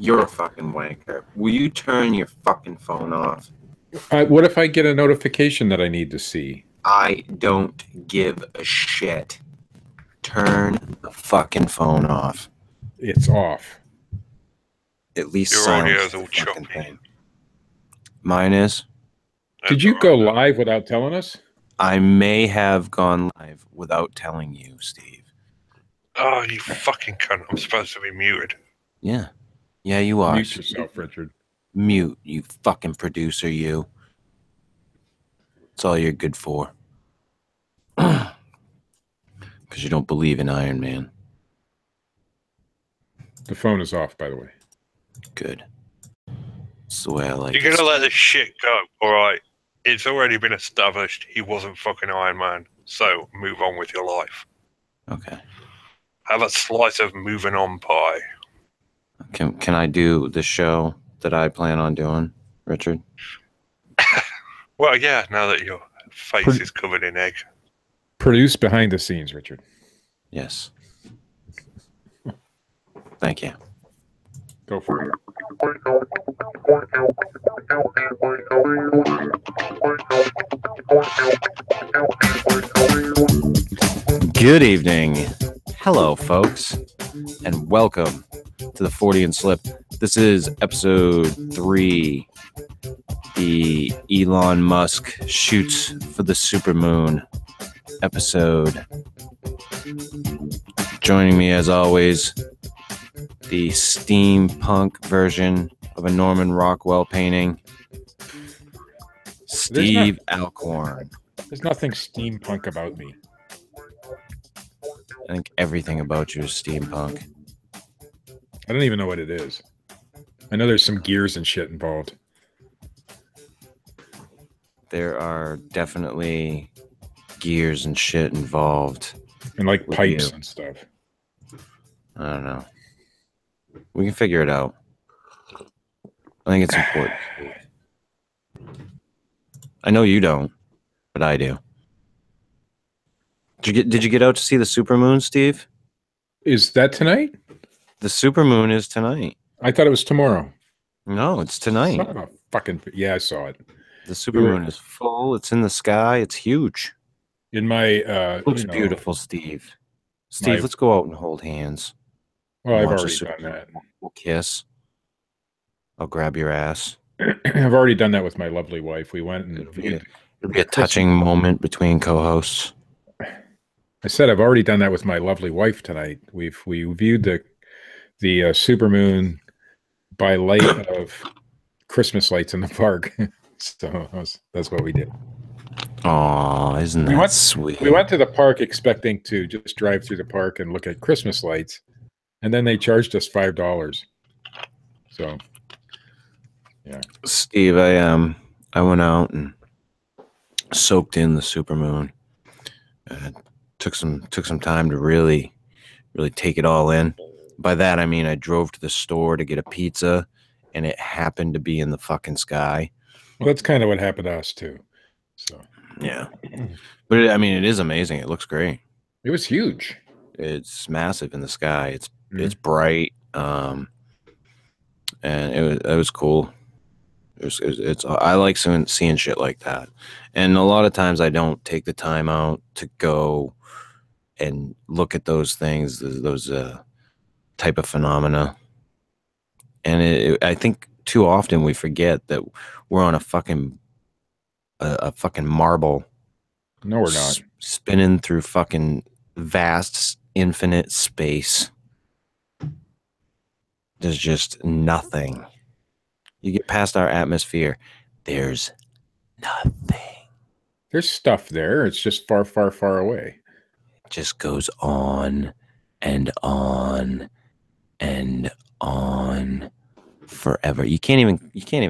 You're a fucking wanker. Will you turn your fucking phone off? What if I get a notification that I need to see? I don't give a shit. Turn the fucking phone off. It's off. At least Your silence audio's the all fucking choppy. thing. Mine is? Did you go live without telling us? I may have gone live without telling you, Steve. Oh, you fucking cunt. I'm supposed to be muted. Yeah. Yeah, you are. Mute yourself, Richard. Mute, you fucking producer, you. That's all you're good for. Because you don't believe in Iron Man. The phone is off, by the way. Good. That's the way I like You're it. going to let this shit go, alright? It's already been established he wasn't fucking Iron Man, so move on with your life. Okay. Have a slice of moving on pie. Can I do the show that I plan on doing, Richard? Well, yeah, now that your face is covered in egg. Produce behind the scenes, Richard. Yes. Thank you. Go for it. Good evening. Hello, folks, and welcome to the Fortean Slip. This is episode 3. The Elon Musk shoots for the Supermoon episode. Joining me, as always, the steampunk version of a Norman Rockwell painting, Steve Alcorn. There's nothing steampunk about me. I think everything about you is steampunk. I don't even know what it is. I know there's some gears and shit involved. There are definitely gears and shit involved. And like pipes and stuff. I don't know. We can figure it out. I think it's important. I know you don't, but I do. Did you get out to see the Supermoon, Steve? Is that tonight? The Supermoon is tonight. I thought it was tomorrow. No, it's tonight. Son of a fucking... Yeah, I saw it. The Supermoon is full. It's in the sky. It's huge. In my... looks beautiful, Steve. Steve, let's go out and hold hands. Well, I've already done that. We'll kiss. I'll grab your ass. I've already done that with my lovely wife. We went and... It'll be a touching moment between co-hosts. I said I've already done that with my lovely wife tonight. We viewed the Supermoon by light of Christmas lights in the park. So that's what we did. Oh, isn't that sweet? We went to the park expecting to just drive through the park and look at Christmas lights, and then they charged us $5. So, yeah. Steve, I went out and soaked in the Supermoon. Took some time to really take it all in. By that I mean I drove to the store to get a pizza, and it happened to be in the fucking sky. Well, that's kind of what happened to us too. So yeah, but it is amazing. It looks great. It was huge. It's massive in the sky. It's bright, and it was cool. It's I like seeing shit like that, and a lot of times I don't take the time out to go and look at those things, those type of phenomena. And I think too often we forget that we're on a fucking marble. No, we're not. Spinning through fucking vast, infinite space. There's just nothing. You get past our atmosphere, there's nothing. There's stuff there. It's just far, far, far away. It just goes on and on and on forever. You can't even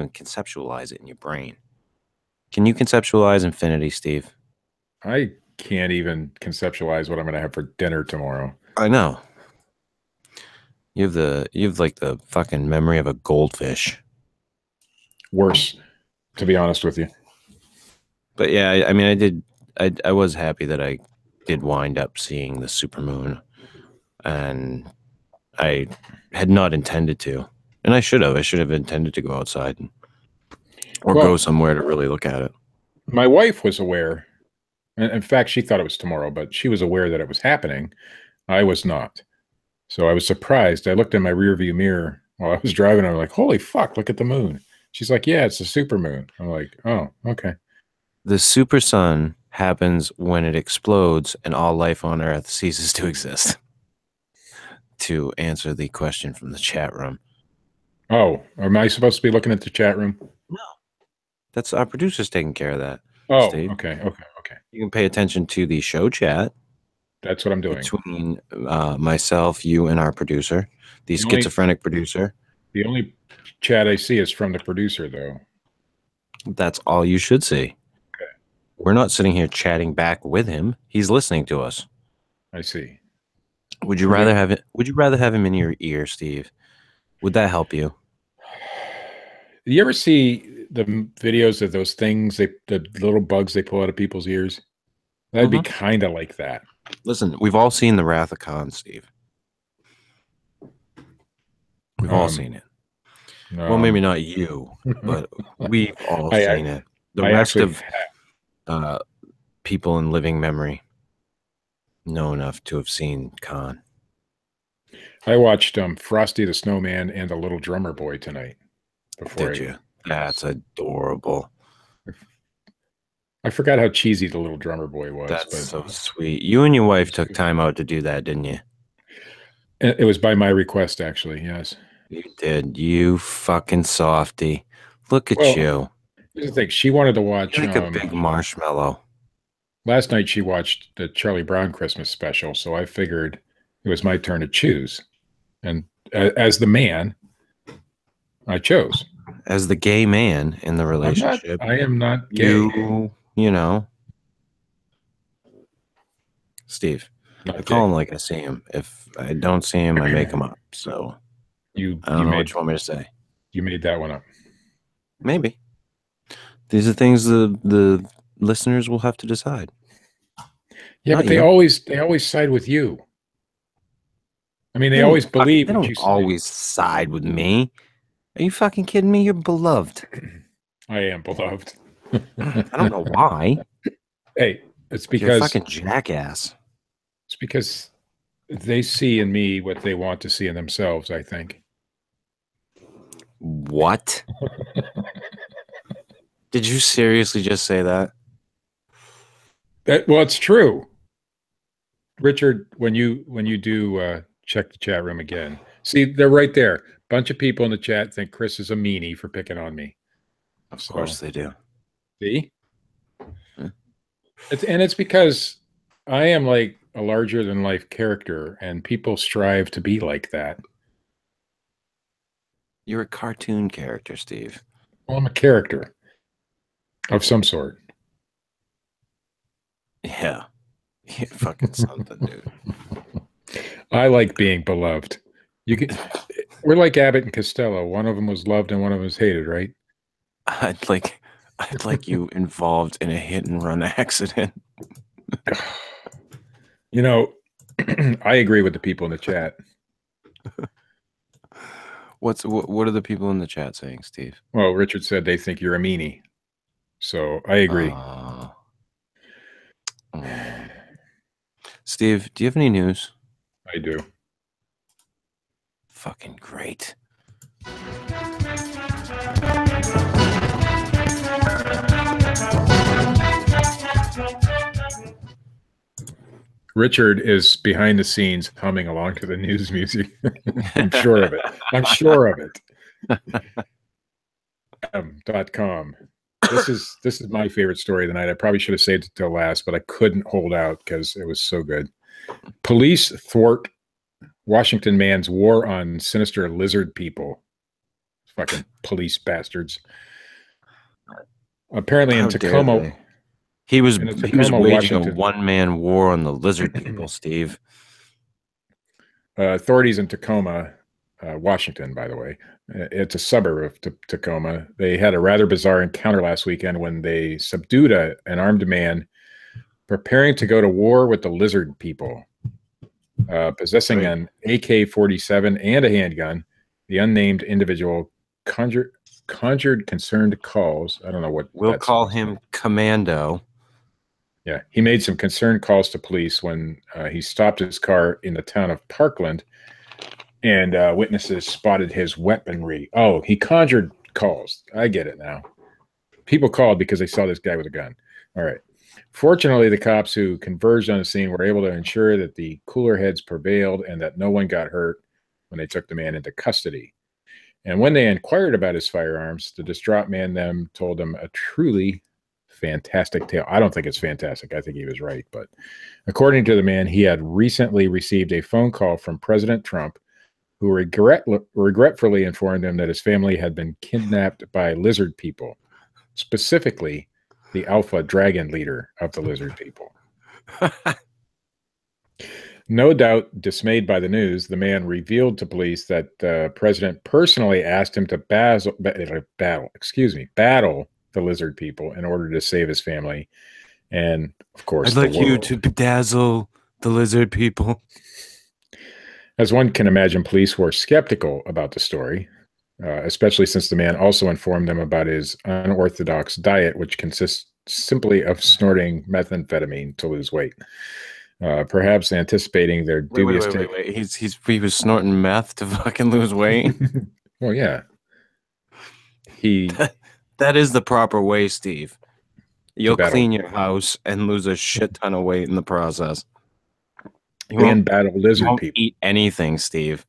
conceptualize it in your brain. Can you conceptualize infinity, Steve? I can't even conceptualize what I'm going to have for dinner tomorrow. I know. You have like the fucking memory of a goldfish. Worse, to be honest with you. But yeah, I mean, I was happy that I did wind up seeing the Supermoon, and I had not intended to. And I should have. I should have intended to go outside or Well, go somewhere to really look at it. my wife was aware. In fact, she thought it was tomorrow, but she was aware that it was happening. I was not. So I was surprised. I looked in my rearview mirror while I was driving. I'm like, holy fuck, look at the moon. She's like, yeah, it's a supermoon. I'm like, oh, okay. The super sun happens when it explodes and all life on Earth ceases to exist. To answer the question from the chat room. Oh, am I supposed to be looking at the chat room? No. That's our producer's taking care of that. Oh, Steve. okay. You can pay attention to the show chat. That's what I'm doing. Between myself, you, and our producer, the schizophrenic producer. The only chat I see is from the producer, though. That's all you should see. Okay. We're not sitting here chatting back with him. He's listening to us. I see. Would you rather have it? Would you rather have him in your ear, Steve? Would that help you? You ever see the videos of those things, the little bugs they pull out of people's ears? That'd be kind of like that. Listen, we've all seen The Wrath of Khan, Steve. We've all seen it. Well, maybe not you, but we've all seen it. The rest of people in living memory know enough to have seen Khan. I watched Frosty the Snowman and the Little Drummer Boy tonight. Did you? That's adorable. I forgot how cheesy the Little Drummer Boy was. That's so sweet. You and your wife took time out to do that, didn't you? It was by my request, actually. Yes. You did. You fucking softy. Look at you. Here's the thing. She wanted to watch. You're like a big marshmallow. Last night she watched the Charlie Brown Christmas special, so I figured it was my turn to choose. And as the man, I chose. As the gay man in the relationship. I am not gay. You know. Steve, I call him like I see him. If I don't see him, I make him up. So I don't know what you want me to say. You made that one up. Maybe. These are things the listeners will have to decide. Yeah, but they always side with you. I mean, they always believe. They don't always side with me. Are you fucking kidding me? You're beloved. I am beloved. I don't know why. Hey, it's because you're a fucking jackass. It's because they see in me what they want to see in themselves, I think. What? Did you seriously just say that? Well, it's true. Richard, when you do check the chat room again, see, they're right there. Bunch of people in the chat think Chris is a meanie for picking on me. Of course they do. See? Yeah. It's because I am like a larger than life character, and people strive to be like that. You're a cartoon character, Steve. Well, I'm a character of some sort. Yeah. You're fucking something, dude. I like being beloved. We're like Abbott and Costello. One of them was loved and one of them was hated, right? I'd like you involved in a hit and run accident. You know, I agree with the people in the chat. What are the people in the chat saying, Steve? Well, Richard said they think you're a meanie. So I agree. Steve, do you have any news? I do. Fucking great. Richard is behind the scenes humming along to the news music. I'm sure of it. I'm sure of it. .com. This is my favorite story of the night. I probably should have saved it till last, but I couldn't hold out because it was so good. Police thwart Washington man's war on sinister lizard people. Fucking police bastards. Apparently in Tacoma. He was waging Washington. A one-man war on the lizard people, Steve. Authorities in Tacoma, Washington, by the way, it's a suburb of Tacoma. They had a rather bizarre encounter last weekend when they subdued an armed man preparing to go to war with the lizard people, possessing an AK-47 and a handgun. The unnamed individual conjured concerned calls. I don't know what We'll that call sounds him like. Commando. Yeah, he made some concerned calls to police when he stopped his car in the town of Parkland, and witnesses spotted his weaponry. Oh, he conjured calls. I get it now. People called because they saw this guy with a gun. All right. Fortunately, the cops who converged on the scene were able to ensure that the cooler heads prevailed and that no one got hurt when they took the man into custody. And when they inquired about his firearms, the distraught man then told them a truly fantastic tale. I don't think it's fantastic. I think he was right. But according to the man, he had recently received a phone call from President Trump, who regretfully informed him that his family had been kidnapped by lizard people, specifically the alpha dragon leader of the lizard people. No doubt dismayed by the news, the man revealed to police that the president personally asked him to battle the lizard people in order to save his family and, of course, I'd like you to bedazzle the lizard people. As one can imagine, police were skeptical about the story, especially since the man also informed them about his unorthodox diet, which consists simply of snorting methamphetamine to lose weight. Perhaps anticipating their dubious wait. He was snorting meth to fucking lose weight. Well, yeah. That is the proper way, Steve. You'll clean your house and lose a shit ton of weight in the process. And battle lizard people. Eat anything, Steve.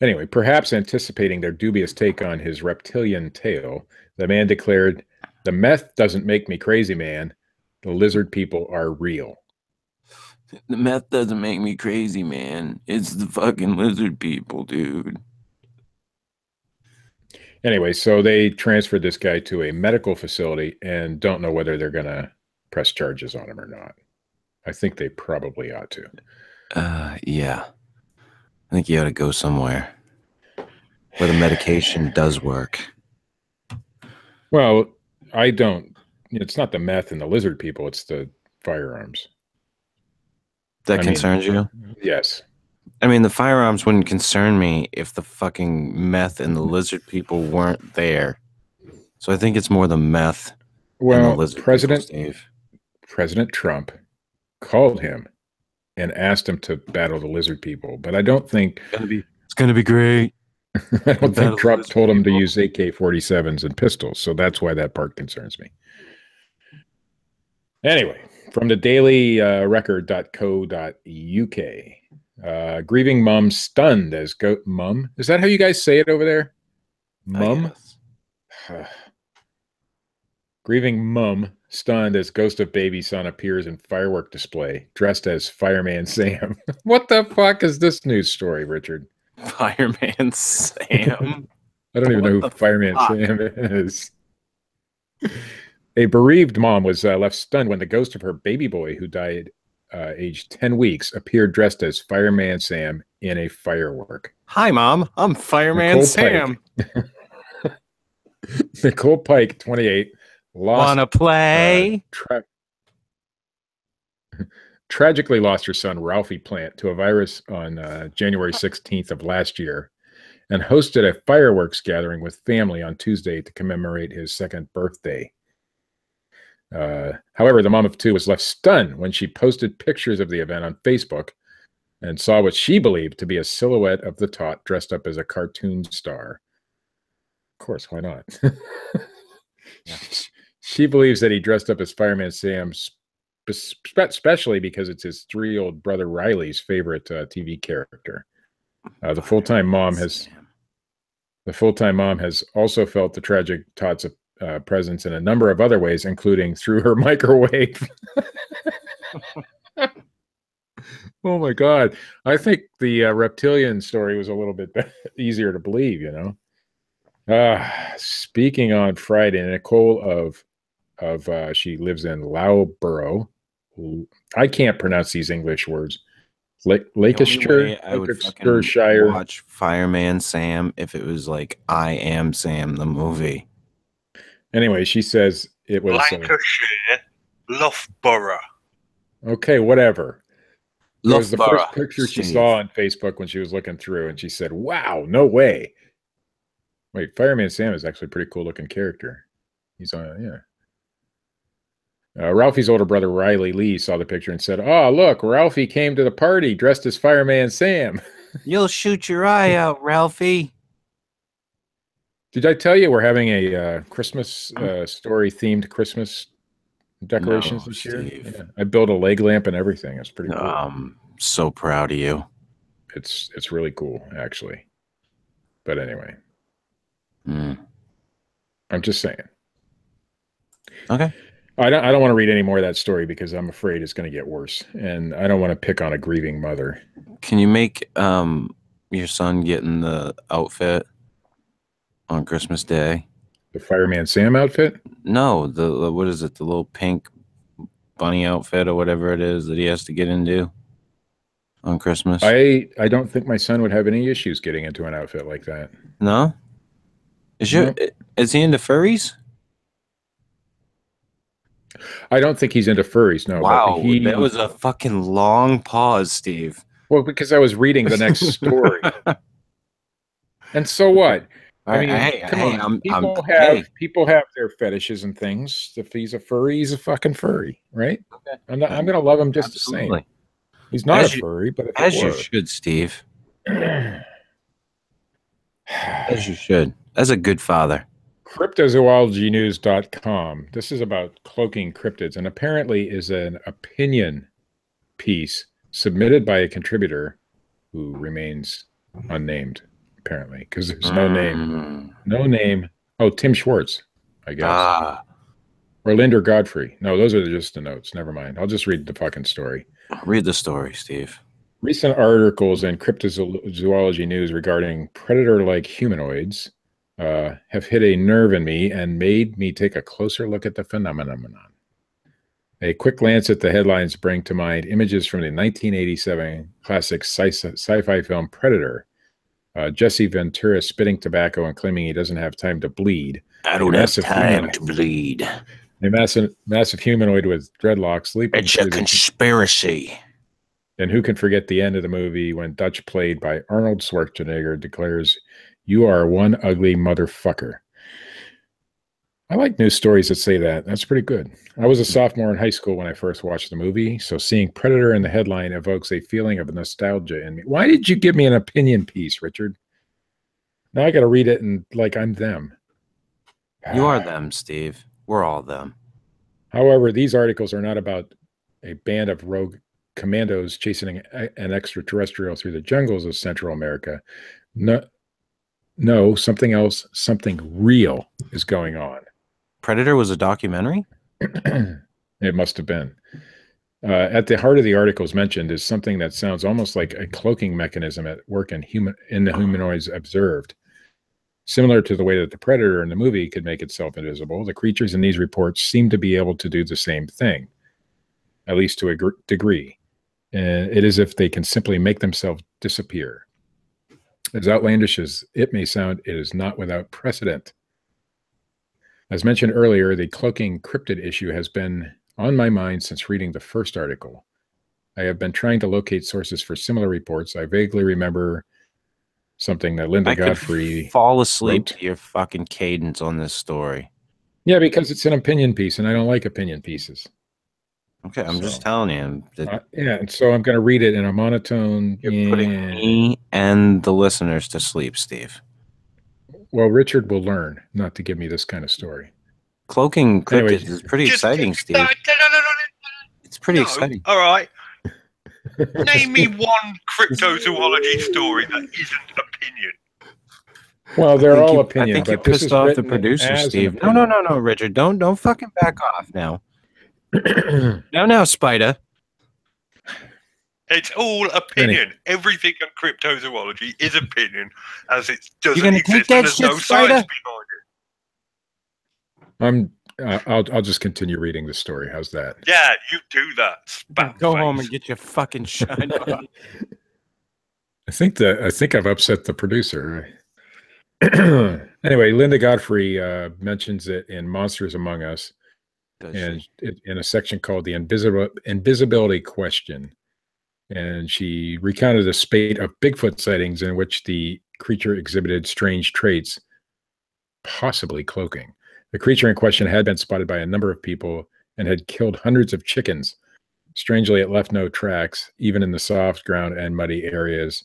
Anyway, perhaps anticipating their dubious take on his reptilian tale, the man declared, "The meth doesn't make me crazy, man. The lizard people are real." The meth doesn't make me crazy, man. It's the fucking lizard people, dude. Anyway, so they transferred this guy to a medical facility and don't know whether they're going to press charges on him or not. I think they probably ought to. Yeah. I think you ought to go somewhere where the medication does work. Well, I don't. It's not the meth and the lizard people. It's the firearms. That concerns you? Yes. I mean, the firearms wouldn't concern me if the fucking meth and the lizard people weren't there. So I think it's more the meth and the lizard people, Steve. President Trump called him and asked him to battle the lizard people, but I don't think it's gonna be great. I don't think Trump told him to use AK-47s and pistols, so that's why that part concerns me. Anyway, from the dailyrecord.co.uk, grieving mom stunned as mum. Is that how you guys say it over there? Mum? Grieving mum stunned as ghost of baby son appears in firework display, dressed as Fireman Sam. What the fuck is this news story, Richard? Fireman Sam? I don't even know who Fireman Sam is. A bereaved mom was left stunned when the ghost of her baby boy, who died aged 10 weeks, appeared dressed as Fireman Sam in a firework. Hi, Mom. I'm Fireman Sam. Nicole Pike, 28, wanna play? Tragically lost her son, Ralphie Plant, to a virus on January 16th of last year and hosted a fireworks gathering with family on Tuesday to commemorate his second birthday. However, the mom of two was left stunned when she posted pictures of the event on Facebook and saw what she believed to be a silhouette of the tot dressed up as a cartoon star. Of course, why not? Yeah. She believes that he dressed up as Fireman Sam, especially because it's his 3-year-old brother Riley's favorite TV character. The full-time mom has also felt the tragic tot's presence in a number of other ways, including through her microwave. Oh my God! I think the reptilian story was a little bit easier to believe, you know. Speaking on Friday, Nicole of she lives in Loughborough. I can't pronounce these English words. Lancashire. I would fucking watch Fireman Sam if it was like I Am Sam, the movie. Anyway, she says it was Lancashire, Loughborough. Okay, whatever. It was the first Loughborough, picture she Steve. saw on Facebook when she was looking through, and she said, "Wow, no way." Wait, Fireman Sam is actually a pretty cool looking character. He's on, yeah. Ralphie's older brother, Riley Lee, saw the picture and said, "Oh, look, Ralphie came to the party dressed as Fireman Sam." You'll shoot your eye out, Ralphie. Did I tell you we're having a Christmas story-themed Christmas decorations this year? Steve. Yeah. I built a leg lamp and everything. It's pretty cool. I'm so proud of you. It's really cool, actually. But anyway. I'm just saying. Okay. I don't want to read any more of that story because I'm afraid it's going to get worse, and I don't want to pick on a grieving mother. Can you make your son get in the outfit on Christmas Day? The Fireman Sam outfit? No, the what is it? The little pink bunny outfit or whatever it is that he has to get into on Christmas. I don't think my son would have any issues getting into an outfit like that. No? Is he into furries? I don't think he's into furries, no. Wow, but that was a fucking long pause, Steve. Well, because I was reading the next story. And so what? I mean, come on. People have their fetishes and things. If he's a furry, he's a fucking furry, right? Okay. I'm going to love him just the same. He's not a furry, but as you should, Steve. As you should. As a good father. Cryptozoologynews.com. This is about cloaking cryptids, and apparently is an opinion piece submitted by a contributor who remains unnamed, apparently, because there's no name. No name. Oh, Tim Schwartz, I guess. Or Linder Godfrey. No, those are just the notes. Never mind. I'll just read the fucking story. Read the story, Steve. Recent articles in Cryptozoology News regarding predator-like humanoids have hit a nerve in me and made me take a closer look at the phenomenon. A quick glance at the headlines bring to mind images from the 1987 classic sci-fi film Predator. Jesse Ventura spitting tobacco and claiming he doesn't have time to bleed. I don't have time to bleed. A massive humanoid with dreadlocks leaping. It's a conspiracy. And who can forget the end of the movie when Dutch, played by Arnold Schwarzenegger, declares, "You are one ugly motherfucker." I like news stories that say that. That's pretty good. I was a sophomore in high school when I first watched the movie, so seeing Predator in the headline evokes a feeling of nostalgia in me. Why did you give me an opinion piece, Richard? Now I got to read it and like I'm them. You are them, Steve. We're all them. However, these articles are not about a band of rogue commandos chasing an extraterrestrial through the jungles of Central America. No, something else, something real is going on. Predator was a documentary? It must have been. At the heart of the articles mentioned is something that sounds almost like a cloaking mechanism at work in the humanoids observed. Similar to the way that the predator in the movie could make itself invisible, the creatures in these reports seem to be able to do the same thing, at least to a degree. It is as if they can simply make themselves disappear. As outlandish as it may sound, it is not without precedent. As mentioned earlier, the cloaking cryptid issue has been on my mind since reading the first article. I have been trying to locate sources for similar reports. I vaguely remember something that Linda Godfrey fall asleep to your fucking cadence on this story. Yeah, because it's an opinion piece, and I don't like opinion pieces. Okay, I'm just telling you. Yeah, and so I'm going to read it in a monotone. You're putting me and the listeners to sleep, Steve. Well, Richard will learn not to give me this kind of story. Cloaking cryptids is pretty exciting, Steve. No. It's pretty exciting. All right. Name me one cryptozoology story that isn't opinion. Well, they're all opinion. I think you pissed off the producer, Steve. No, Richard. Don't fucking back off now. Now, Spider. It's all opinion. Everything on cryptozoology is opinion, as it doesn't You're gonna exist. take that And there's shit, no Spider? science behind it. I'll just continue reading the story. How's that? Yeah, you do that. Spat Go face. home and get your fucking shine on. I think I've upset the producer. Anyway, Linda Godfrey mentions it in Monsters Among Us, and in a section called the invisibility question. and she recounted a spate of Bigfoot sightings in which the creature exhibited strange traits, possibly cloaking. The creature in question had been spotted by a number of people and had killed hundreds of chickens. Strangely, it left no tracks, even in the soft ground and muddy areas,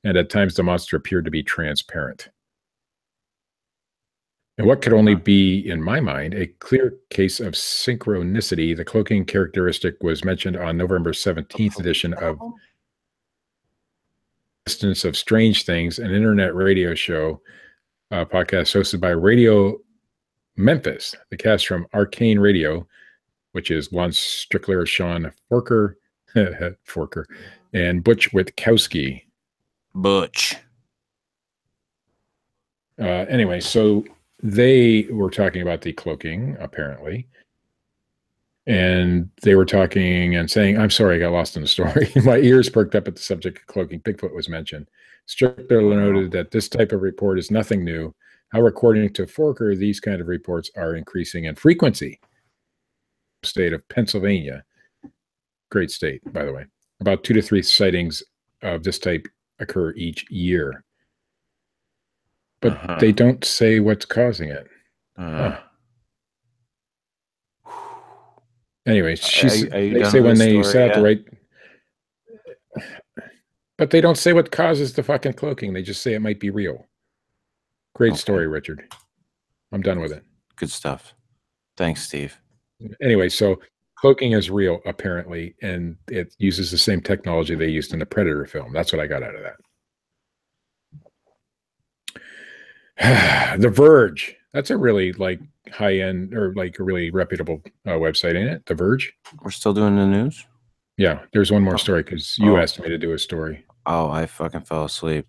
and at times the monster appeared to be transparent. And what could only be, in my mind, a clear case of synchronicity, the cloaking characteristic was mentioned on November 17th edition of Distance of Strange Things, an internet radio show podcast hosted by Radio Memphis, the cast from Arcane Radio, which is Lon Strickler, Sean Forker, and Butch Witkowski. Butch. Anyway, so they were talking about the cloaking, apparently. And they were talking and saying, I'm sorry, I got lost in the story. My ears perked up at the subject of cloaking. Bigfoot was mentioned. Strickler noted that this type of report is nothing new. However, according to Forker, these kind of reports are increasing in frequency. State of Pennsylvania, great state, by the way. About 2 to 3 sightings of this type occur each year. But they don't say what's causing it. Anyway, they say when they set out the right... But they don't say what causes the fucking cloaking. They just say it might be real. Great story, Richard. I'm done with it. Good stuff. Thanks, Steve. Anyway, so cloaking is real, apparently, and it uses the same technology they used in the Predator film. That's what I got out of that. The Verge. That's a really high-end or a really reputable website, ain't it? The Verge. We're still doing the news? Yeah, there's one more story because you asked me to do a story. Oh, I fucking fell asleep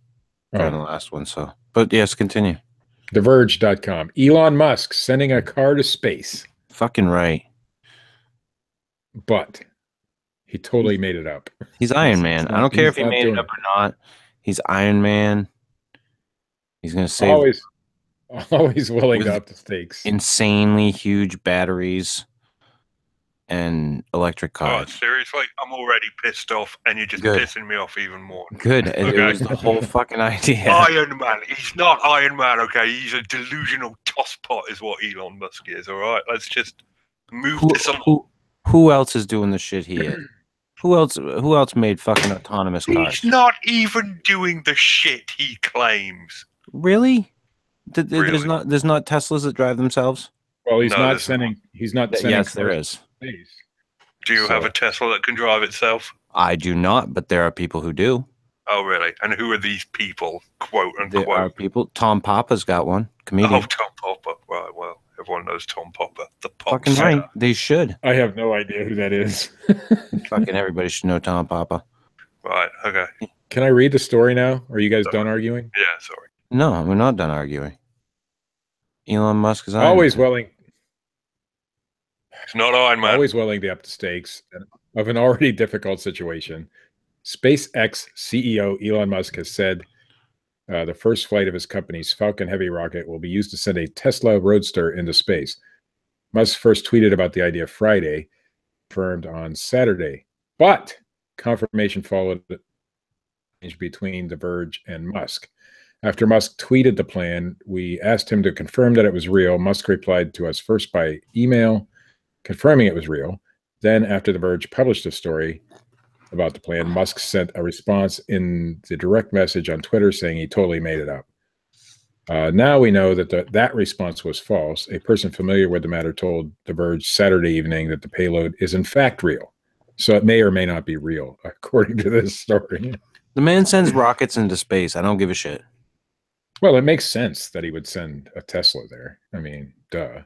on the last one, so. But yes, continue. TheVerge.com. Elon Musk sending a car to space. Fucking right. But he totally made it up. He's Iron Man. I don't care if he made it up or not. He's Iron Man. He's going to save... Always willing to up the stakes. Insanely huge batteries and electric cars. Oh, seriously? I'm already pissed off, and you're just pissing me off even more. Good. Okay. It was the whole fucking idea. Iron Man. He's not Iron Man, okay? He's a delusional tosspot is what Elon Musk is, all right? Let's just move this on. Who else is doing the shit he is? Who else made fucking autonomous cars? He's not even doing the shit he claims. Really? There's not Teslas that drive themselves? Well, he's not sending. Yes, there is. Space. Do you have a Tesla that can drive itself? I do not, but there are people who do. Oh, really? And who are these people, quote unquote? There are people. Tom Papa's got one. Comedian. Oh, Tom Papa. Right, well, everyone knows Tom Papa. The pop fucking right. They should. I have no idea who that is. Fucking everybody should know Tom Papa. Right, okay. Can I read the story now? Are you guys done arguing? Yeah, sorry. No, we're not done arguing. Elon Musk is always willing. It's not Iron Man. Always willing to up the stakes of an already difficult situation. SpaceX CEO Elon Musk has said the first flight of his company's Falcon Heavy rocket will be used to send a Tesla Roadster into space. Musk first tweeted about the idea Friday, confirmed on Saturday, but confirmation followed between The Verge and Musk. After Musk tweeted the plan, we asked him to confirm that it was real. Musk replied to us first by email, confirming it was real. Then, after The Verge published a story about the plan, Musk sent a response in the direct message on Twitter saying he totally made it up. Now we know that that response was false. A person familiar with the matter told The Verge Saturday evening that the payload is in fact real. So it may or may not be real, according to this story. The man sends rockets into space. I don't give a shit. Well, it makes sense that he would send a Tesla there. I mean, duh.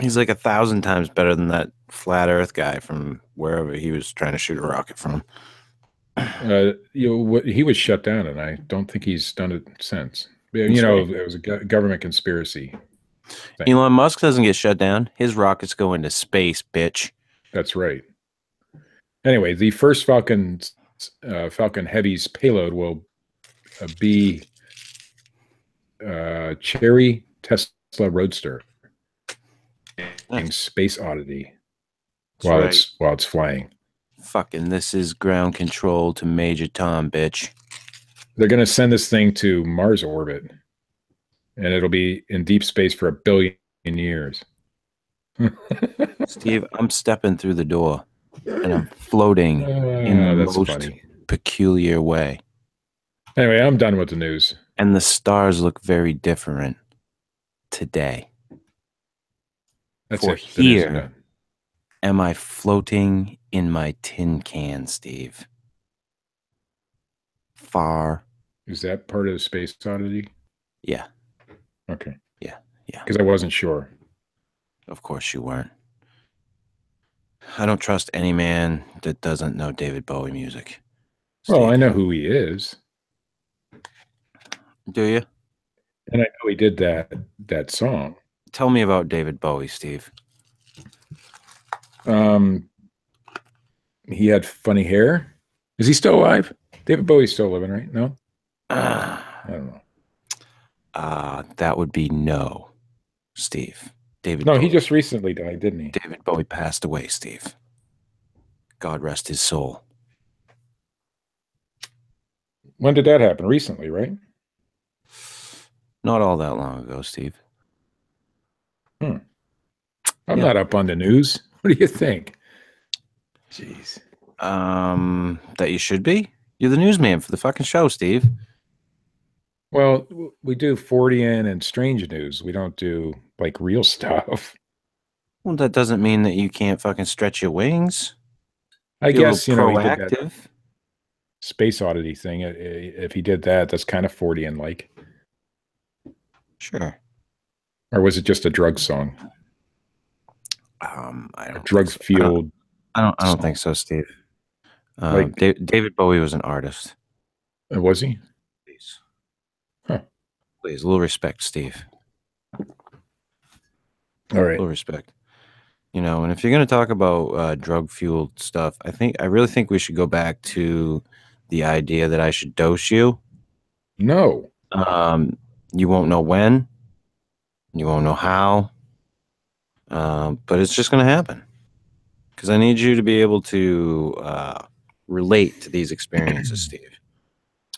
He's like 1,000 times better than that flat Earth guy from wherever he was trying to shoot a rocket from. He was shut down, and I don't think he's done it since. You know, it was a government conspiracy thing. Elon Musk doesn't get shut down. His rockets go into space, bitch. That's right. Anyway, the first Falcon Heavy's payload will be Cherry Tesla Roadster, Nice. Space Oddity, while it's flying. Fucking, this is ground control to Major Tom, bitch. They're going to send this thing to Mars orbit, and it'll be in deep space for 1 billion years. Steve, I'm stepping through the door, and I'm floating in the most funny. peculiar way. Anyway, I'm done with the news. And the stars look very different today. That's For it. here, am I floating in my tin can, Steve? Far. Is that part of the space oddity? Yeah. Okay. Yeah. Because I wasn't sure. Of course you weren't. I don't trust any man that doesn't know David Bowie music. Well, Steve. I know who he is. Do you? And I know he did that song. Tell me about David Bowie, Steve. He had funny hair. Is he still alive? David Bowie's still living, right? No? I don't know. That would be no, Steve. David No, Bowie. he just recently died, didn't he? David Bowie passed away, Steve. God rest his soul. When did that happen? Recently, right? Not all that long ago, Steve. I'm not up on the news. What do you think? Jeez. That you should be? You're the newsman for the fucking show, Steve. Well, we do Fortean and strange news. We don't do like real stuff. Well, that doesn't mean that you can't fucking stretch your wings. I Be a guess, little he did that proactive. space oddity thing. If he did that, that's kind of Fortean like. Sure. Or was it just a drug song? I don't Drug fueled. I don't think so, Steve. David Bowie was an artist. Was he? Please. Huh. Please, a little respect, Steve. All right. A little respect. And if you're going to talk about drug-fueled stuff, I really think we should go back to the idea that I should dose you. No. You won't know when. You won't know how. But it's just going to happen. Because I need you to be able to relate to these experiences, Steve.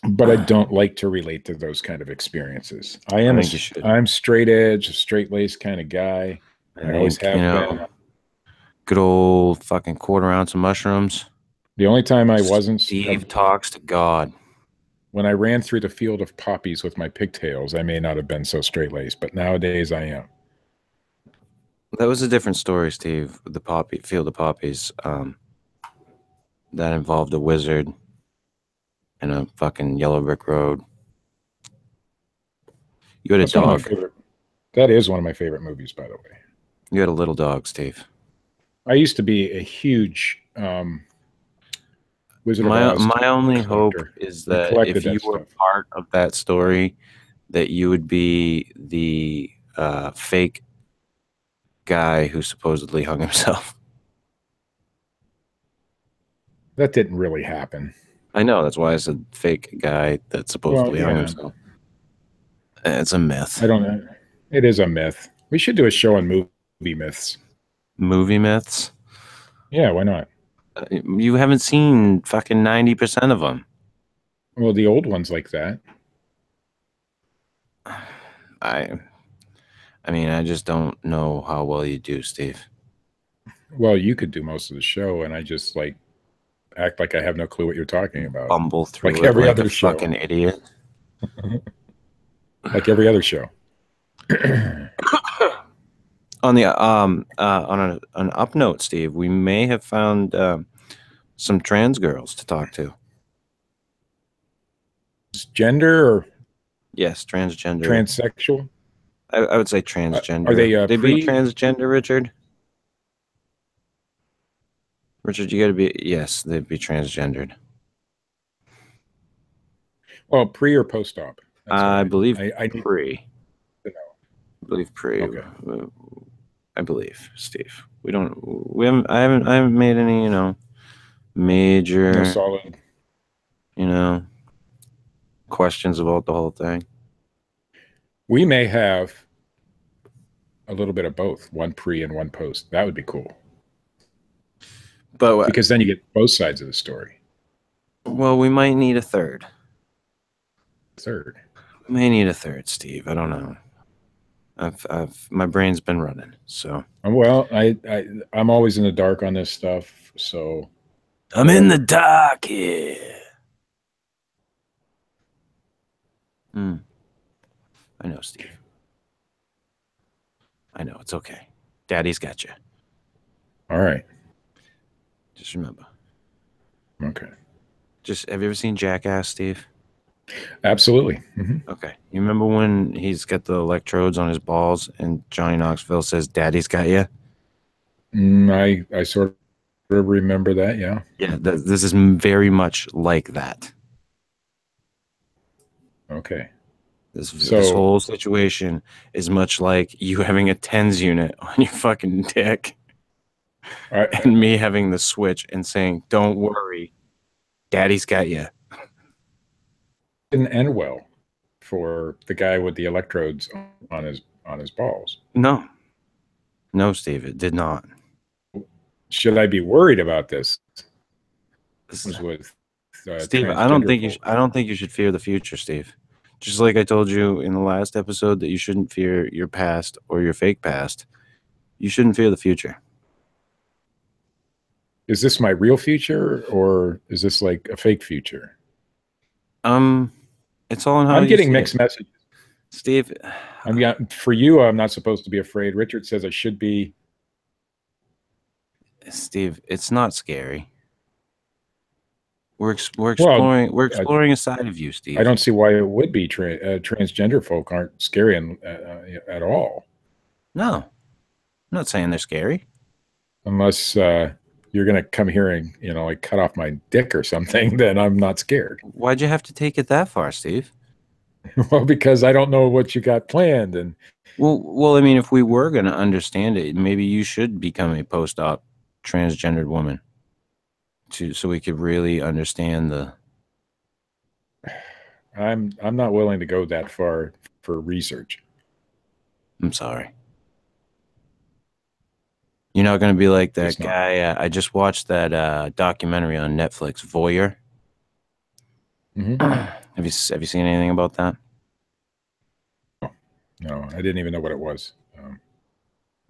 But I don't like to relate to those kind of experiences. I'm straight edge, straight laced kind of guy. I always have been. Good old fucking quarter ounce of mushrooms. The only time I wasn't. Steve talks to God. When I ran through the field of poppies with my pigtails, I may not have been so straight laced, but nowadays I am. That was a different story, Steve. The field of poppies. That involved a wizard and a fucking yellow brick road. You had a dog. That is one of my favorite movies, by the way. You had a little dog, Steve. I used to be a huge Wizard of Oz. My only hope is that if you were part of that story, that you would be the fake guy who supposedly hung himself. That didn't really happen. I know. That's why I said fake guy that supposedly hung himself. It's a myth. I don't know. It is a myth. We should do a show on movie myths. Movie myths? Yeah, why not? You haven't seen fucking 90% of them. Well, the old ones like that. I mean, I just don't know how well you do, Steve. Well, you could do most of the show, and I just act like I have no clue what you're talking about. Bumble through like every other show. Fucking idiot. Like every other show. On an up note, Steve, we may have found some trans girls to talk to. Gender or? Yes, transgender. Transsexual? I would say transgender. Are they They'd be transgender, Richard? Richard, you got to be... Yes, they'd be transgendered. Well, pre or post-op? I believe I pre. I believe pre. Okay. I believe, Steve. I haven't made any, major, no solid, questions about the whole thing. We may have a little bit of both, one pre and one post. That would be cool. But because then you get both sides of the story. well, we might need a third. Third. We may need a third, Steve. I don't know. My brain's been running. So Well, I'm always in the dark on this stuff. So I'm in the dark here. I know, Steve. I know, it's okay. Daddy's got you. All right. Just remember. Okay. Have you ever seen Jackass, Steve? Absolutely. Okay. You remember when he's got the electrodes on his balls and Johnny Knoxville says, Daddy's got you? I sort of remember that, yeah. Yeah, this is very much like that. Okay. This whole situation is much like you having a TENS unit on your fucking dick and me having the switch and saying, don't worry, Daddy's got you. Didn't end well for the guy with the electrodes on his balls. No, Steve, it did not. Should I be worried about this? This was with Steve. I don't think you should fear the future, Steve. Just like I told you in the last episode that you shouldn't fear your past or your fake past. You shouldn't fear the future. Is this my real future or is this like a fake future? It's all in how I'm you getting see mixed it. messages. Steve, for you, I'm not supposed to be afraid. Richard says I should be. Steve, it's not scary. We're exploring. We're exploring a side of you, Steve. I don't see why it would be. Transgender folk aren't scary at all. No, I'm not saying they're scary. Unless you're going to come here and like cut off my dick or something, then I'm not scared. Why'd you have to take it that far, Steve? Well, because I don't know what you got planned, and well, I mean, if we were going to understand it, maybe you should become a post-op transgendered woman. So we could really understand the. I'm not willing to go that far for research. I'm sorry. You're not going to be like that guy. I just watched that documentary on Netflix, Voyeur. Have you seen anything about that? No, I didn't even know what it was.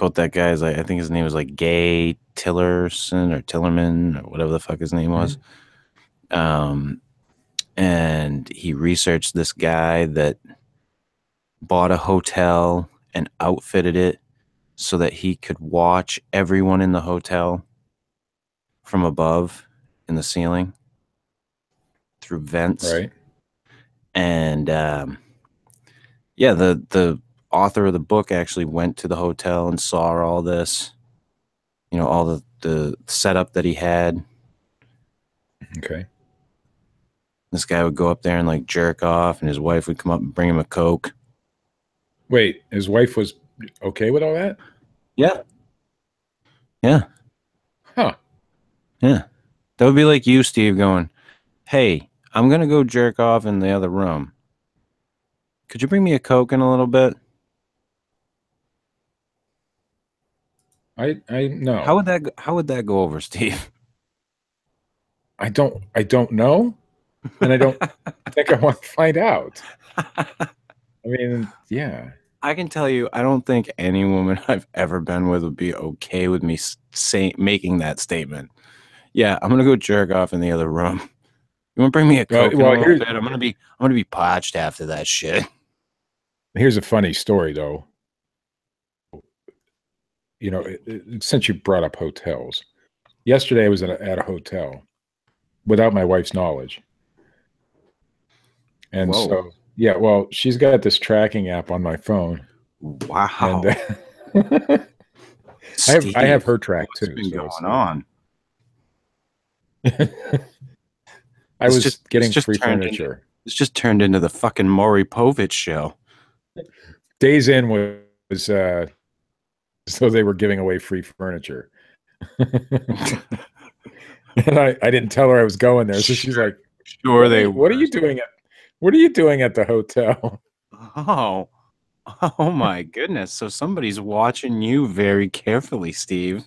About that guy's, I think his name was like Gay Tillerson or Tillerman or whatever the fuck his name was. And he researched this guy that bought a hotel and outfitted it so that he could watch everyone in the hotel from above in the ceiling through vents. Right. And yeah, the author of the book actually went to the hotel and saw all this, all the setup that he had. Okay. This guy would go up there and like jerk off, and his wife would come up and bring him a Coke. Wait, his wife was okay with all that? Yeah. Yeah. Huh. Yeah. That would be like you, Steve, going, hey, I'm going to go jerk off in the other room. Could you bring me a Coke in a little bit? I no. How would that go over, Steve? I don't know. And I don't think I want to find out. I mean, yeah. I can tell you, I don't think any woman I've ever been with would be okay with me making that statement. Yeah, I'm gonna go jerk off in the other room. You want to bring me a Coke in a little bit? I'm gonna be parched after that shit. Here's a funny story, though. Since you brought up hotels, yesterday I was at a hotel without my wife's knowledge. And Whoa. So, yeah, well, she's got this tracking app on my phone. Wow. And, I have her track too. What's been going on? I was getting free furniture. It's just turned into the fucking Maury Povich show. Days in was so they were giving away free furniture. And I didn't tell her I was going there. So she's like, sure they were. What are you doing at the hotel? Oh my goodness. So somebody's watching you very carefully, Steve.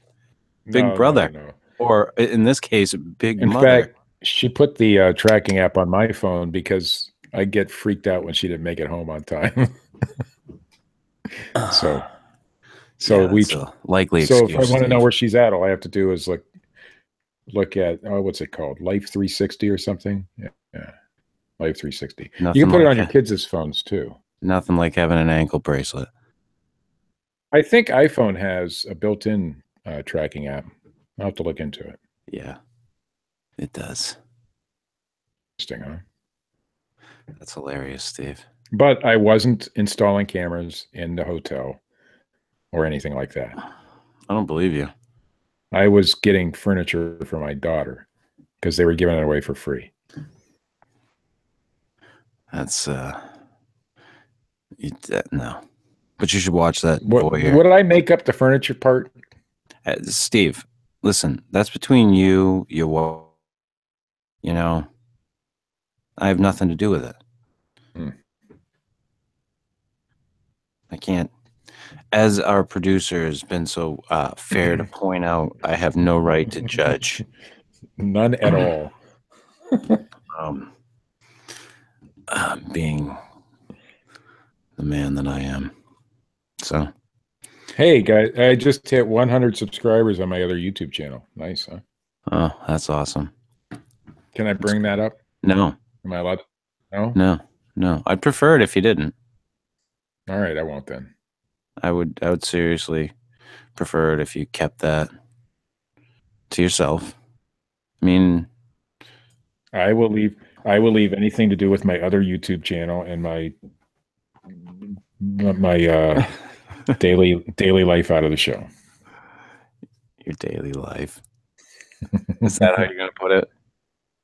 Big brother. No. or in this case, Big In Mother. fact, she put the tracking app on my phone because I get freaked out when she didn't make it home on time. so Yeah, we that's a likely so excuse. if I want to know Steve. where she's at, all I have to do is look at what's it called, Life 360 or something. Yeah, Life 360. Nothing You can put it like on your kids' phones too. Nothing like having an ankle bracelet. I think iPhone has a built-in tracking app. I'll have to look into it. Yeah, it does. Interesting, huh? That's hilarious, Steve. But I wasn't installing cameras in the hotel or anything like that. I don't believe you. I was getting furniture for my daughter because they were giving it away for free. That's no. But you should watch that. What did I make up the furniture part? Steve, listen, that's between you, your wife. You know, I have nothing to do with it. I can't. As our producer has been so fair to point out, I have no right to judge. None at all. Being the man that I am. So. Hey, guys, I just hit 100 subscribers on my other YouTube channel. Nice, huh? Oh, that's awesome. Can I bring that up? No. Am I allowed to? No. I'd prefer it if you didn't. All right, I won't then. I would seriously prefer it if you kept that to yourself. I mean, I will leave anything to do with my other YouTube channel and my daily life out of the show. Your daily life. Is that how you're going to put it?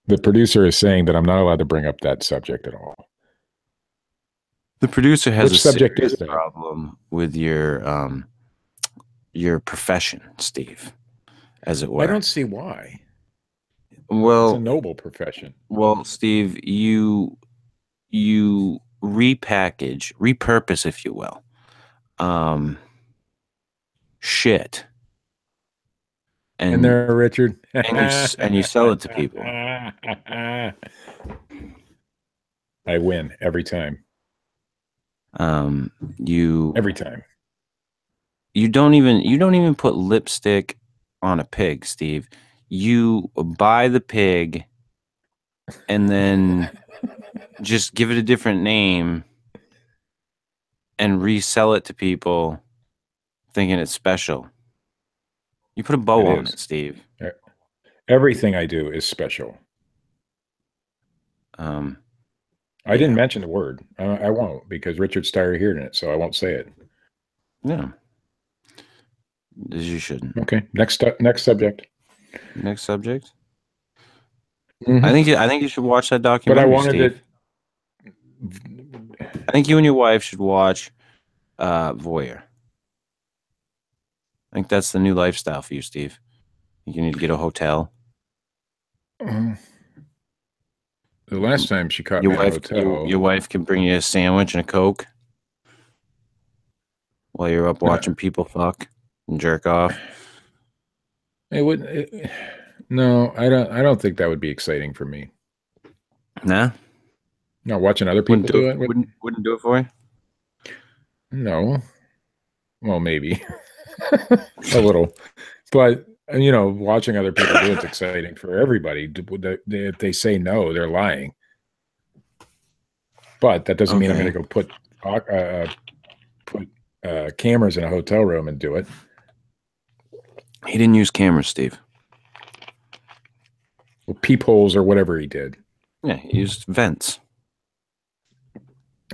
The producer is saying that I'm not allowed to bring up that subject at all. The producer has Which a subject is that? problem with your profession, Steve, as it were. I don't see why. Well, it's a noble profession. Well, Steve, you repurpose, if you will, shit, and there, Richard, and you sell it to people. I win every time. Every time. You don't even put lipstick on a pig, Steve. You buy the pig and then just give it a different name and resell it to people thinking it's special. You put a bow on it, Steve. Everything I do is special. I didn't mention the word. I won't, because Richard's tired of hearing it, so I won't say it. Yeah. As you shouldn't. Okay. Next subject. Next subject. Mm-hmm. I think you should watch that documentary. But I wanted Steve. I think you and your wife should watch Voyeur. I think that's the new lifestyle for you, Steve. You need to get a hotel. The last time she caught me in a hotel. Your wife can bring you a sandwich and a Coke while you're up watching people fuck and jerk off. It wouldn't. No, I don't think that would be exciting for me. Nah. No, watching other people do it wouldn't do it for you. No. Well, maybe a little, but watching other people do it's exciting for everybody. If they say no, they're lying. But that doesn't mean I'm going to go put cameras in a hotel room and do it. He didn't use cameras, Steve. Or peepholes or whatever he did. Yeah, he used vents.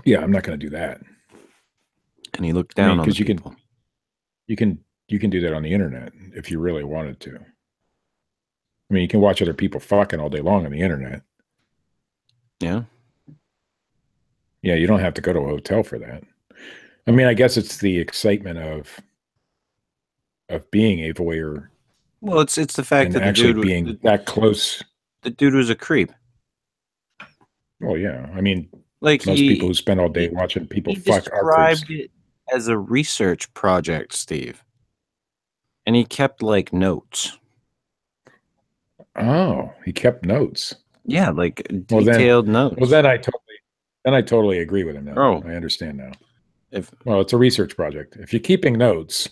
Yeah, I'm not going to do that. And he looked down on the people. You can do that on the internet if you really wanted to. I mean, you can watch other people fucking all day long on the internet. Yeah. Yeah, you don't have to go to a hotel for that. I mean, I guess it's the excitement of being a voyeur. Well, it's the fact that actually being that close. The dude was a creep. Well, yeah. I mean, like most people who spend all day watching people fuck are creeps. It as a research project, Steve. And he kept like notes. Oh, he kept notes. Yeah, like Well, detailed notes. Well, then I totally agree with him now. Oh. I understand now. If Well, it's a research project. If you're keeping notes,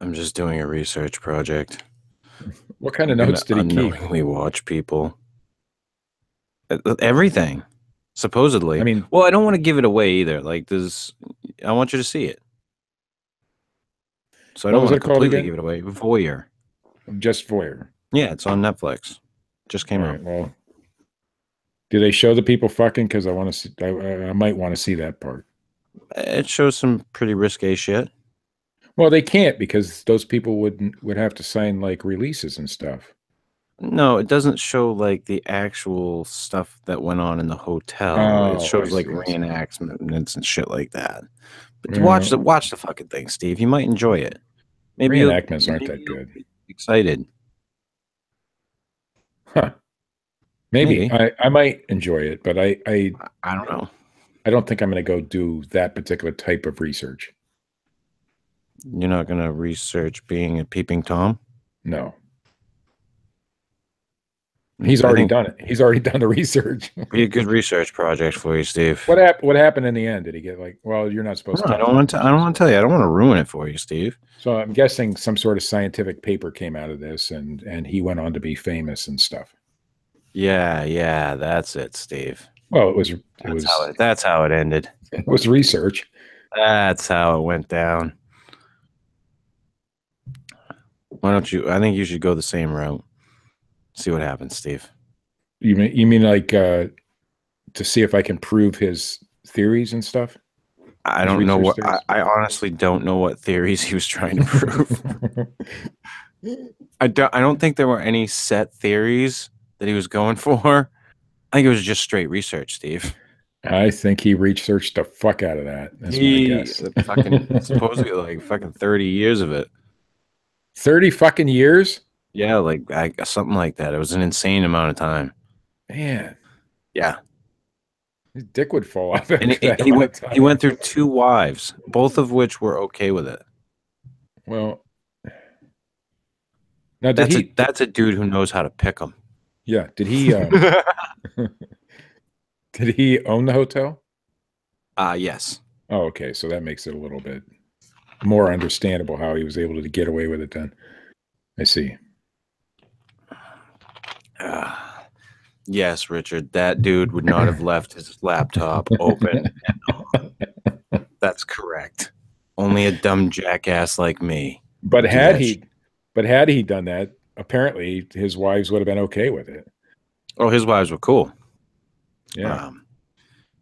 I'm just doing a research project. what kind of I'm notes did he keep? unknowingly watch people. Everything, supposedly. I mean, well, I don't want to give it away either. Like this, I want you to see it. So I What don't was want to it called completely again? give it away. Voyeur. Just voyeur. Yeah, it's on Netflix. Just came All out. right. Well, do they show the people fucking? Because I want to see. I might want to see that part. It shows some pretty risque shit. Well, they can't because those people would have to sign like releases and stuff. No, it doesn't show like the actual stuff that went on in the hotel. It Oh, shows I like see, I see. reenactments and shit like that. But Yeah. watch the fucking thing, Steve. You might enjoy it. Maybe Reenactments aren't that you'll good. be excited. Huh. Maybe. I might enjoy it, but I don't know. I don't think I'm going to go do that particular type of research. You're not gonna research being a peeping Tom? No. He's already done it. He's already done the research. Be a good research project for you, Steve. What happened in the end? Did he get like? Well, you're not supposed to. I don't want to tell you. I don't want to ruin it for you, Steve. So I'm guessing some sort of scientific paper came out of this, and he went on to be famous and stuff. Yeah, that's it, Steve. Well, That's how it ended. It was research. That's how it went down. Why don't you? I think you should go the same route. See what happens, Steve. You mean like to see if I can prove his theories and stuff? I don't know what. I honestly don't know what theories he was trying to prove. I don't think there were any set theories that he was going for. I think it was just straight research, Steve. I think he researched the fuck out of that. That's my guess. Fucking supposedly like fucking 30 years of it. 30 fucking years? Yeah, like something like that. It was an insane amount of time. Man. Yeah. His dick would fall off. And he went through 2 wives, both of which were okay with it. Well, now that's a dude who knows how to pick them. Yeah. Did he did he own the hotel? Yes. Oh, okay. So that makes it a little bit more understandable how he was able to get away with it then. I see. Yes, Richard. That dude would not have left his laptop open. That's correct. Only a dumb jackass like me. But had he done that, apparently his wives would have been okay with it. Oh, his wives were cool. Yeah.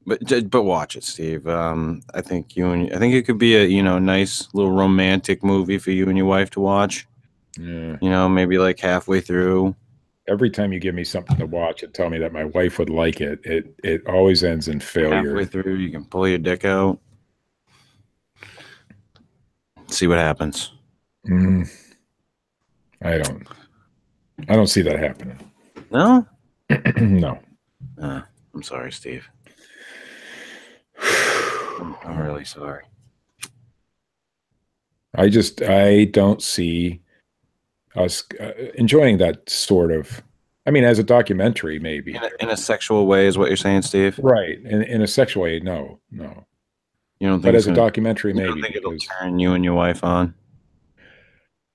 But watch it, Steve. I think it could be a nice little romantic movie for you and your wife to watch. Yeah. Maybe like halfway through. Every time you give me something to watch and tell me that my wife would like it, it always ends in failure. Halfway through, you can pull your dick out. See what happens. I don't see that happening. No? No. I'm sorry, Steve. I'm really sorry. I don't see us enjoying that sort of, I mean, as a documentary, maybe. In a sexual way is what you're saying, Steve? Right. In a sexual way, no. You don't think but as a documentary, maybe. You don't think it'll turn you and your wife on?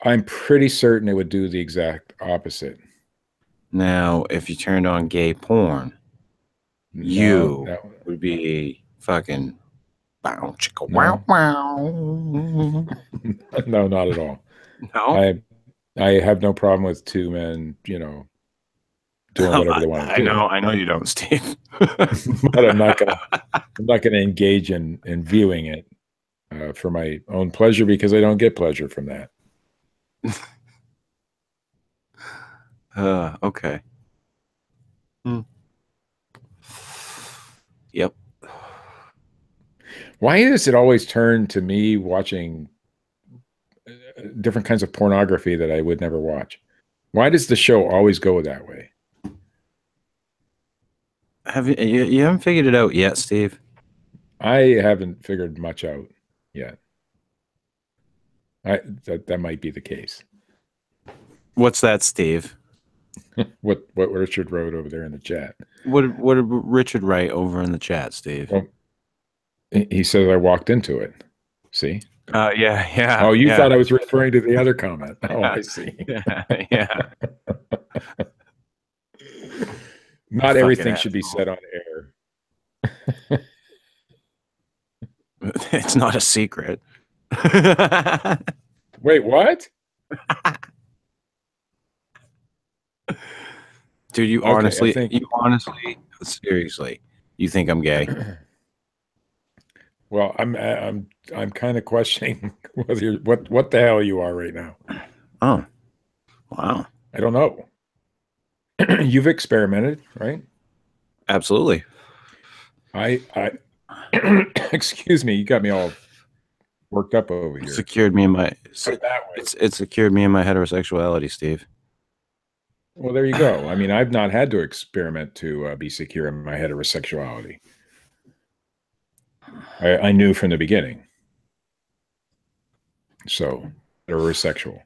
I'm pretty certain it would do the exact opposite. Now, if you turned on gay porn, you would be fucking bow chicka wow wow. No, not at all. No? I have no problem with 2 men, doing whatever they want to do. I know you don't, Steve. But I'm not gonna engage in viewing it for my own pleasure because I don't get pleasure from that. Okay. Yep. Why does it always turn to me watching different kinds of pornography that I would never watch? Why does the show always go that way? Have you haven't figured it out yet, Steve? I haven't figured much out yet. That might be the case. What's that, Steve? What Richard wrote over there in the chat. What did Richard write over in the chat, Steve? Well, he said I walked into it. See? Yeah. Oh, you yeah. thought I was referring to the other comment. Oh, I see. Yeah. Not everything should be said on air. It's not a secret. Wait, what? Dude, you Okay, honestly, seriously, you think I'm gay? Well, I'm kind of questioning whether you're, what the hell you are right now. Oh, wow. I don't know. You've experimented, right? Absolutely. I excuse me, you got me all worked up over here. It secured me in my It secured me in my heterosexuality, Steve. Well, there you go. I mean, I've not had to experiment to be secure in my heterosexuality. I knew from the beginning. So, heterosexual.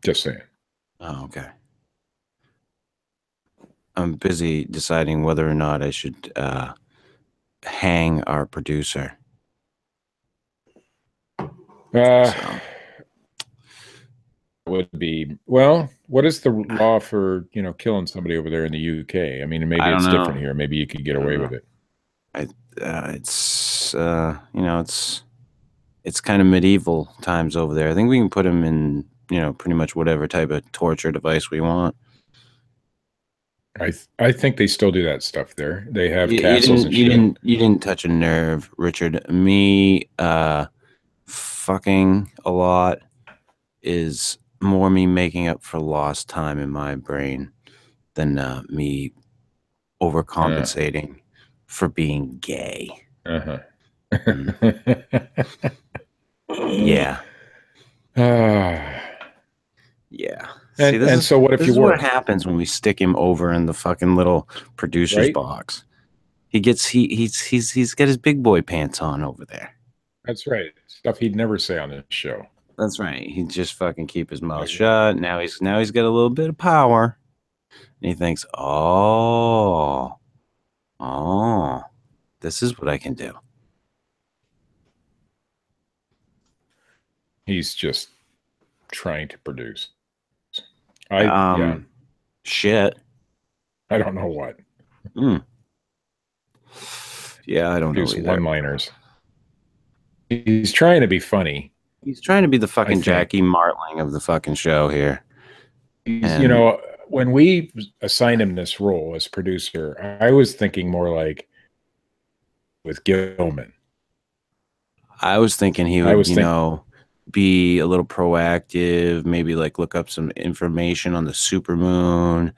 Just saying. Oh, okay. I'm busy deciding whether or not I should hang our producer. Would be, well, what is the law for, killing somebody over there in the UK? I mean, maybe it's different here. Maybe you could get away with it. It's kind of medieval times over there. I think we can put him in, pretty much whatever type of torture device we want. I think they still do that stuff there. They have castles and shit. You didn't touch a nerve, Richard. Me fucking a lot is more me making up for lost time in my brain than me overcompensating for being gay. Uh-huh. Yeah. Yeah. And so what if you were? What happens when we stick him over in the fucking little producer's box? He's got his big boy pants on over there. That's right. Stuff he'd never say on this show. That's right. He'd just fucking keep his mouth shut. Now he's got a little bit of power. And he thinks, oh, this is what I can do. He's just trying to produce. Shit. I don't know what. Yeah, I don't know. One-liners. He's trying to be funny. He's trying to be the fucking Jackie Martling of the fucking show here. When we assigned him this role as producer, I was thinking more like with Gilman. I was thinking he would, be a little proactive, maybe like look up some information on the Supermoon,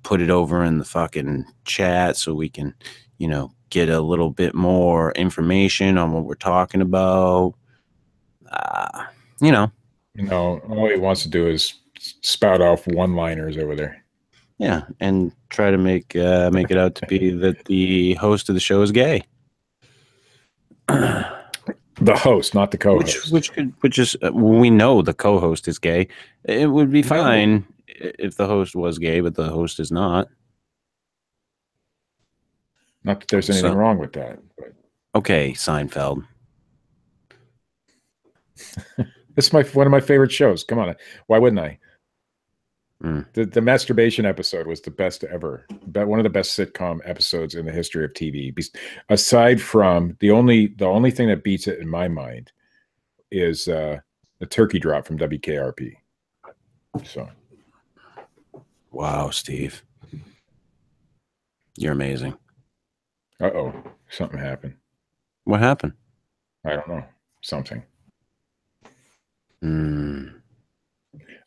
put it over in the fucking chat so we can, get a little bit more information on what we're talking about. All he wants to do is spout off one-liners over there. Yeah, and try to make it out to be that the host of the show is gay. The host, not the co-host. Which is we know the co-host is gay. It would be fine if the host was gay, but the host is not. Not that there's anything wrong with that. But. Okay, Seinfeld. This is one of my favorite shows. Come on, why wouldn't I? The masturbation episode was the best ever. One of the best sitcom episodes in the history of TV. Aside from the only thing that beats it in my mind is the turkey drop from WKRP. So, wow, Steve, you're amazing. Uh-oh, something happened. What happened? I don't know. Something.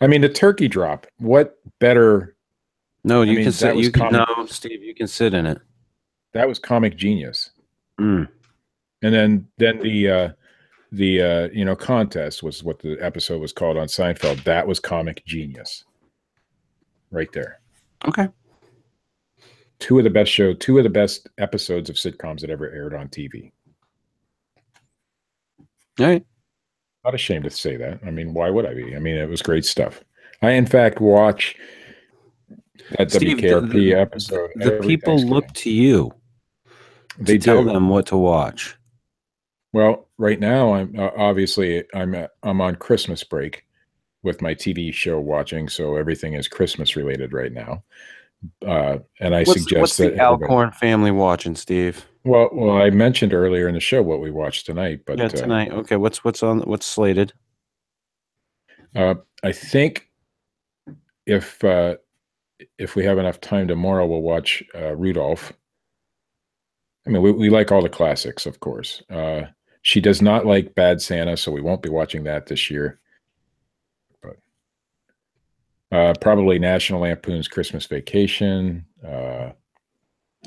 I mean, the turkey drop. What better? No, you can sit. No, Steve, you can sit in it. That was comic genius. And then the contest was what the episode was called on Seinfeld. That was comic genius. Right there. Okay. Two of the best episodes of sitcoms that ever aired on TV. All right. Not ashamed to say that. I mean, why would I be? I mean, it was great stuff. I, in fact, watch that Steve, WKRP episode the every people look Thanksgiving. to you to They tell do. them what to watch. Well, right now, I'm obviously I'm on Christmas break with my TV show watching, so everything is Christmas related right now. And I What's suggest that the everybody. Alcorn family watching, Steve? Well, I mentioned earlier in the show what we watched tonight, but Yeah, tonight. Okay, what's slated? I think if we have enough time tomorrow, we'll watch Rudolph. I mean, we like all the classics, of course. She does not like Bad Santa, so we won't be watching that this year. But probably National Lampoon's Christmas Vacation, a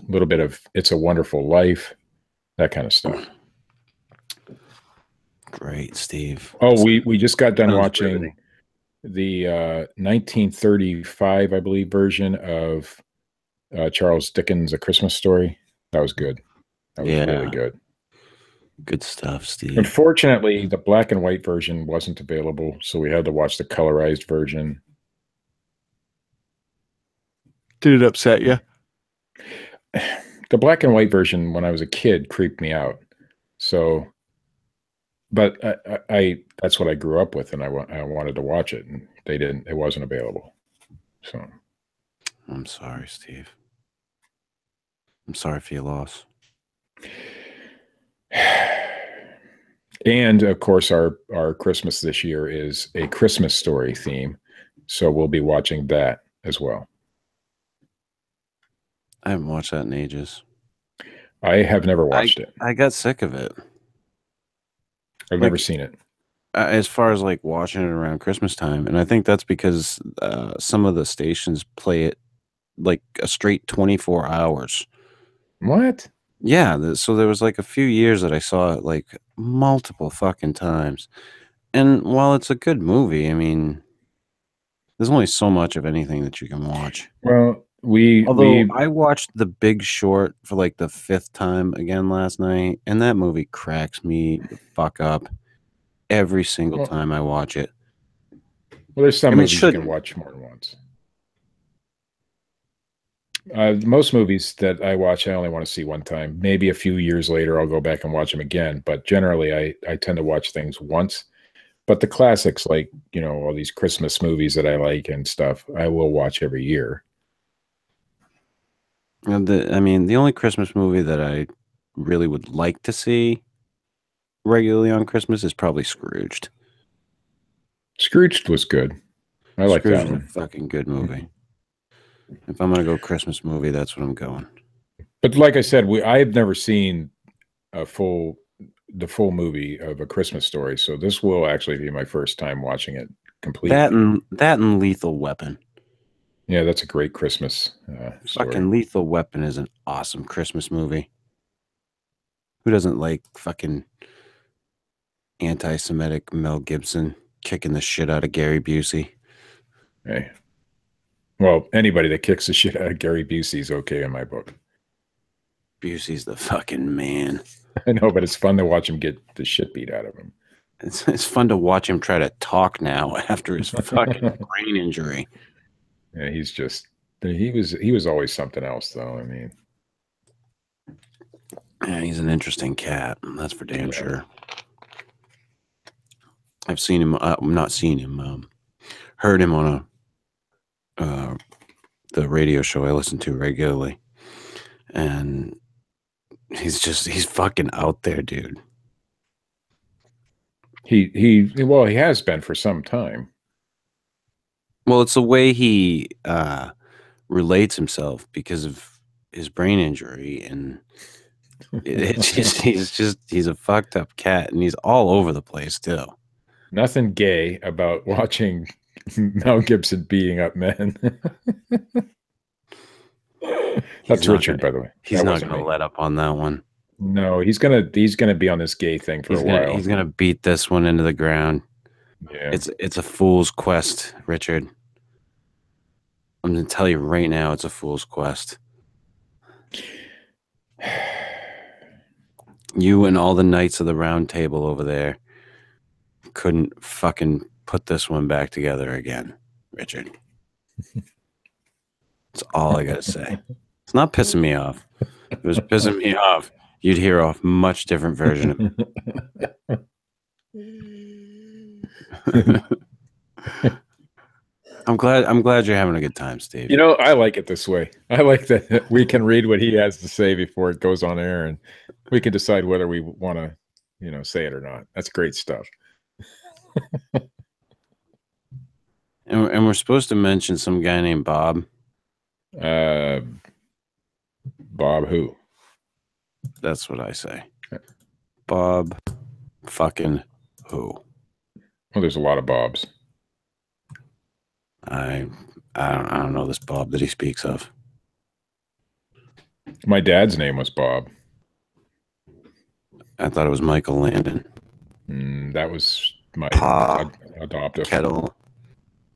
little bit of It's a Wonderful Life, that kind of stuff. Great, Steve. Oh, we just got done watching riveting. the 1935, I believe, version of Charles Dickens' A Christmas Story. That was good. That was really good. Good stuff, Steve. Unfortunately, the black and white version wasn't available, so we had to watch the colorized version. Did it upset you? The black and white version, when I was a kid, creeped me out. So, but I that's what I grew up with, and I wanted to watch it, and they didn't. It wasn't available. So, I'm sorry, Steve. I'm sorry for your loss. And of course, our Christmas this year is a Christmas Story theme, so we'll be watching that as well. I haven't watched that in ages. I have never watched it. I got sick of it. I've never seen it. As far as like watching it around Christmas time, and I think that's because some of the stations play it like a straight 24 hours. What? Yeah, so there was like a few years that I saw it like multiple fucking times. And while it's a good movie, I mean, there's only so much of anything that you can watch. Well, I watched The Big Short for like the 5th time again last night, and that movie cracks me the fuck up every single time I watch it. Well, there's some movies you can watch more than once. Most movies that I watch, I only want to see one time. Maybe a few years later, I'll go back and watch them again. But generally, I tend to watch things once. But the classics, like, you know, all these Christmas movies that I like and stuff, I will watch every year. I mean, the only Christmas movie that I really would like to see regularly on Christmas is probably Scrooged. Scrooged was good. I like that one. A fucking good movie. If I'm gonna go Christmas movie, that's what I'm going. But like I said, I've never seen the full movie of A Christmas Story, so this will actually be my first time watching it completely. That and Lethal Weapon. Yeah, that's a great Christmas story. Fucking Lethal Weapon is an awesome Christmas movie. Who doesn't like fucking anti-Semitic Mel Gibson kicking the shit out of Gary Busey? Hey. Well, anybody that kicks the shit out of Gary Busey is okay in my book. Busey's the fucking man. I know, but it's fun to watch him get the shit beat out of him. It's fun to watch him try to talk now after his fucking brain injury. Yeah, he was always something else, though. I mean, yeah, he's an interesting cat. That's for damn sure. I've seen him. Not seen him. Heard him on the radio show I listen to regularly, and he's fucking out there, dude. He has been for some time. Well, it's the way he relates himself because of his brain injury, and he's a fucked up cat, and he's all over the place too. Nothing gay about watching Mel Gibson beating up men. That's Richard, by the way. He's not going to let up on that one. No, he's gonna be on this gay thing for a while. He's gonna beat this one into the ground. Yeah, it's a fool's quest, Richard. I'm gonna tell you right now, it's a fool's quest. You and all the knights of the round table over there couldn't fucking put this one back together again, Richard. That's all I gotta say. It's not pissing me off. If it was pissing me off, you'd hear a much different version of it. I'm glad you're having a good time, Steve. You know, I like it this way. I like that we can read what he has to say before it goes on air, and we can decide whether we want to, you know, say it or not. That's great stuff. And we're supposed to mention some guy named Bob. Bob who? That's what I say. Bob fucking who? Well, there's a lot of Bobs. I don't know this Bob that he speaks of. My dad's name was Bob. I thought it was Michael Landon. That was my adoptive Kettle.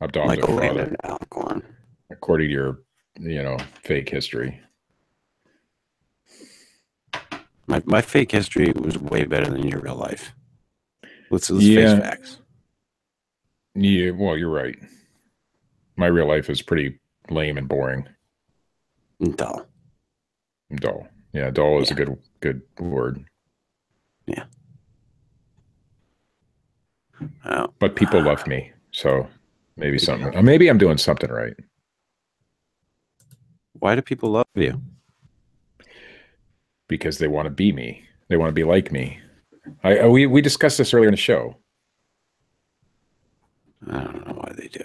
Adoptive Michael father. Landon Alcorn. According to your, you know, fake history. My fake history was way better than your real life. Let's face facts. Yeah, well, you're right. My real life is pretty lame and boring. Dull. Dull. Yeah, dull is a good word. Yeah. But people love me, so maybe something. Maybe I'm doing something right. Why do people love you? Because they want to be me. They want to be like me. We discussed this earlier in the show. I don't know why they do.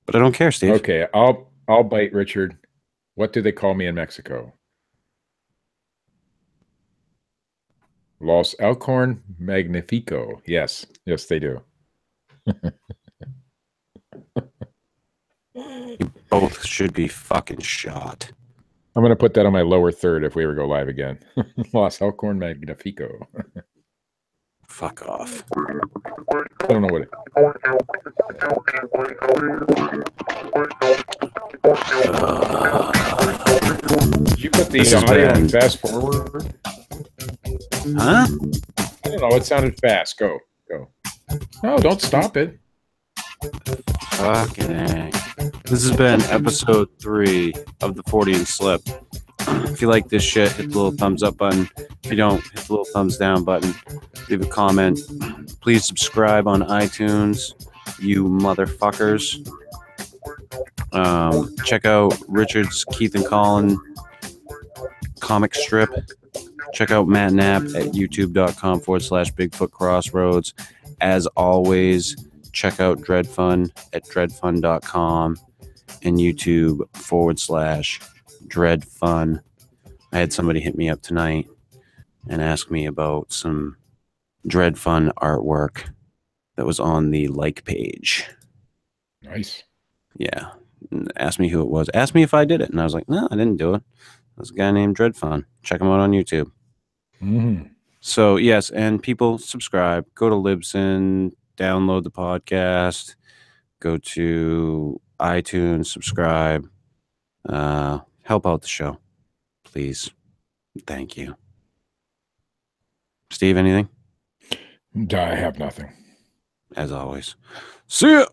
But I don't care, Steve. Okay, I'll bite Richard. What do they call me in Mexico? Los Alcorn Magnifico. Yes, they do. You both should be fucking shot. I'm going to put that on my lower third if we ever go live again. Los Alcorn Magnifico. Fuck off. I don't know what it Did you put the audio on fast forward? Huh? I don't know. It sounded fast. Go. No, don't stop it. Fucking A. This has been episode 3 of the Fortean Slip. If you like this shit, hit the little thumbs up button. If you don't, hit the little thumbs down button. Leave a comment. Please subscribe on iTunes, you motherfuckers. Check out Richard's Keith and Colin comic strip. Check out Matt Knapp at youtube.com/bigfootcrossroads. As always, check out Dred Funn at dredfunn.com and YouTube/Dred Funn. I had somebody hit me up tonight and ask me about some Dred Funn artwork that was on the like page. Nice. Yeah. Asked me who it was. Asked me if I did it. And I was like, no, I didn't do it. There's a guy named Dred Funn. Check him out on YouTube. Mm-hmm. So, yes, and people subscribe. Go to Libsyn, download the podcast. Go to iTunes, subscribe. Help out the show. Please. Thank you. Steve, anything? I have nothing. As always. See ya!